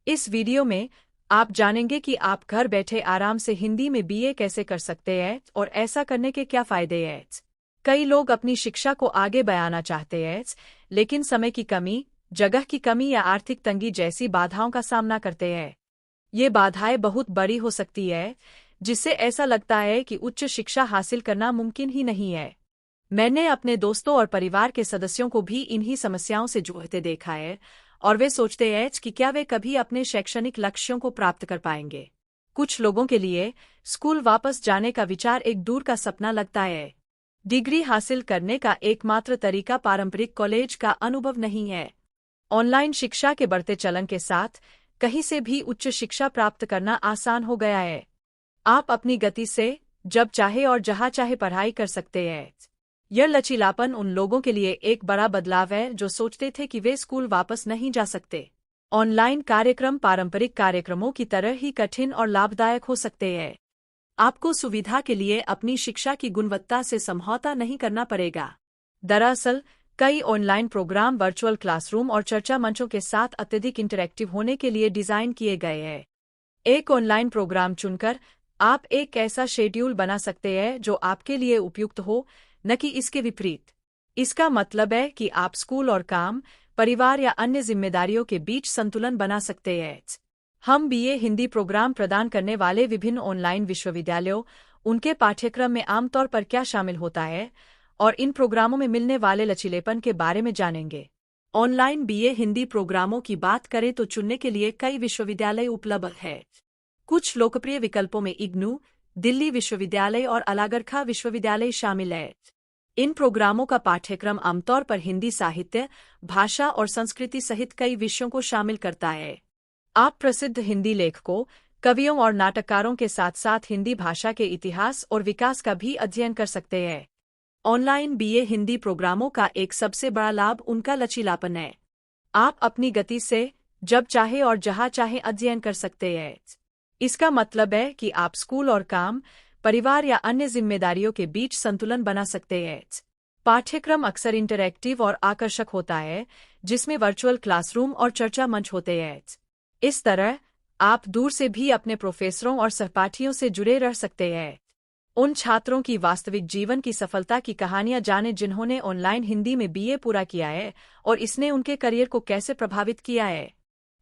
इस वीडियो में आप जानेंगे कि आप घर बैठे आराम से हिंदी में बीए कैसे कर सकते हैं और ऐसा करने के क्या फायदे हैं। कई लोग अपनी शिक्षा को आगे बढ़ाना चाहते हैं, लेकिन समय की कमी, जगह की कमी या आर्थिक तंगी जैसी बाधाओं का सामना करते हैं। ये बाधाएं बहुत बड़ी हो सकती है, जिससे ऐसा लगता है कि उच्च शिक्षा हासिल करना मुमकिन ही नहीं है। मैंने अपने दोस्तों और परिवार के सदस्यों को भी इन्हीं समस्याओं से जूझते देखा है, और वे सोचते हैं कि क्या वे कभी अपने शैक्षणिक लक्ष्यों को प्राप्त कर पाएंगे। कुछ लोगों के लिए स्कूल वापस जाने का विचार एक दूर का सपना लगता है। डिग्री हासिल करने का एकमात्र तरीका पारंपरिक कॉलेज का अनुभव नहीं है। ऑनलाइन शिक्षा के बढ़ते चलन के साथ कहीं से भी उच्च शिक्षा प्राप्त करना आसान हो गया है। आप अपनी गति से जब चाहे और जहां चाहे पढ़ाई कर सकते हैं। यह लचीलापन उन लोगों के लिए एक बड़ा बदलाव है जो सोचते थे कि वे स्कूल वापस नहीं जा सकते। ऑनलाइन कार्यक्रम पारंपरिक कार्यक्रमों की तरह ही कठिन और लाभदायक हो सकते हैं। आपको सुविधा के लिए अपनी शिक्षा की गुणवत्ता से समझौता नहीं करना पड़ेगा। दरअसल, कई ऑनलाइन प्रोग्राम वर्चुअल क्लासरूम और चर्चा मंचों के साथ अत्यधिक इंटरैक्टिव होने के लिए डिजाइन किए गए हैं। एक ऑनलाइन प्रोग्राम चुनकर आप एक ऐसा शेड्यूल बना सकते हैं जो आपके लिए उपयुक्त हो, न कि इसके विपरीत। इसका मतलब है कि आप स्कूल और काम, परिवार या अन्य जिम्मेदारियों के बीच संतुलन बना सकते हैं। हम बीए हिंदी प्रोग्राम प्रदान करने वाले विभिन्न ऑनलाइन विश्वविद्यालयों, उनके पाठ्यक्रम में आमतौर पर क्या शामिल होता है और इन प्रोग्रामों में मिलने वाले लचीलेपन के बारे में जानेंगे। ऑनलाइन बीए हिंदी प्रोग्रामों की बात करें तो चुनने के लिए कई विश्वविद्यालय उपलब्ध हैं। कुछ लोकप्रिय विकल्पों में इग्नू, दिल्ली विश्वविद्यालय और अलागढ़ विश्वविद्यालय शामिल है। इन प्रोग्रामों का पाठ्यक्रम आमतौर पर हिंदी साहित्य, भाषा और संस्कृति सहित कई विषयों को शामिल करता है। आप प्रसिद्ध हिंदी लेखकों, कवियों और नाटककारों के साथ साथ हिंदी भाषा के इतिहास और विकास का भी अध्ययन कर सकते हैं। ऑनलाइन बीए हिंदी प्रोग्रामों का एक सबसे बड़ा लाभ उनका लचीलापन है। आप अपनी गति से जब चाहे और जहां चाहे अध्ययन कर सकते हैं। इसका मतलब है कि आप स्कूल और काम, परिवार या अन्य जिम्मेदारियों के बीच संतुलन बना सकते हैं। पाठ्यक्रम अक्सर इंटरैक्टिव और आकर्षक होता है, जिसमें वर्चुअल क्लासरूम और चर्चा मंच होते हैं। इस तरह आप दूर से भी अपने प्रोफेसरों और सहपाठियों से जुड़े रह सकते हैं। उन छात्रों की वास्तविक जीवन की सफलता की कहानियां जानें जिन्होंने ऑनलाइन हिंदी में बीए पूरा किया है और इसने उनके करियर को कैसे प्रभावित किया है।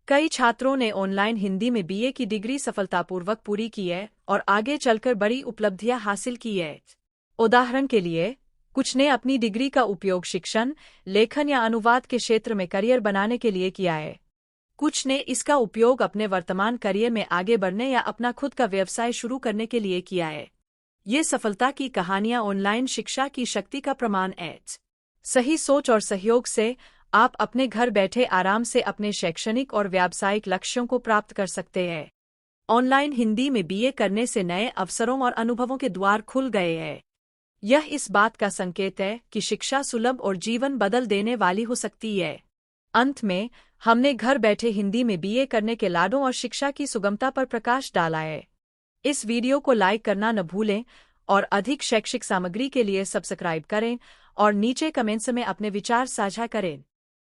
कई छात्रों ने ऑनलाइन हिंदी में बीए की डिग्री सफलतापूर्वक पूरी की है और आगे चलकर बड़ी उपलब्धियां हासिल की है। उदाहरण के लिए, कुछ ने अपनी डिग्री का उपयोग शिक्षण, लेखन या अनुवाद के क्षेत्र में करियर बनाने के लिए किया है। कुछ ने इसका उपयोग अपने वर्तमान करियर में आगे बढ़ने या अपना खुद का व्यवसाय शुरू करने के लिए किया है। ये सफलता की कहानियां ऑनलाइन शिक्षा की शक्ति का प्रमाण हैं। सही सोच और सहयोग से आप अपने घर बैठे आराम से अपने शैक्षणिक और व्यावसायिक लक्ष्यों को प्राप्त कर सकते हैं। ऑनलाइन हिंदी में बीए करने से नए अवसरों और अनुभवों के द्वार खुल गए हैं। यह इस बात का संकेत है कि शिक्षा सुलभ और जीवन बदल देने वाली हो सकती है। अंत में, हमने घर बैठे हिंदी में बीए करने के लाभों और शिक्षा की सुगमता पर प्रकाश डाला है। इस वीडियो को लाइक करना न भूलें और अधिक शैक्षिक सामग्री के लिए सब्सक्राइब करें और नीचे कमेंट्स में अपने विचार साझा करें।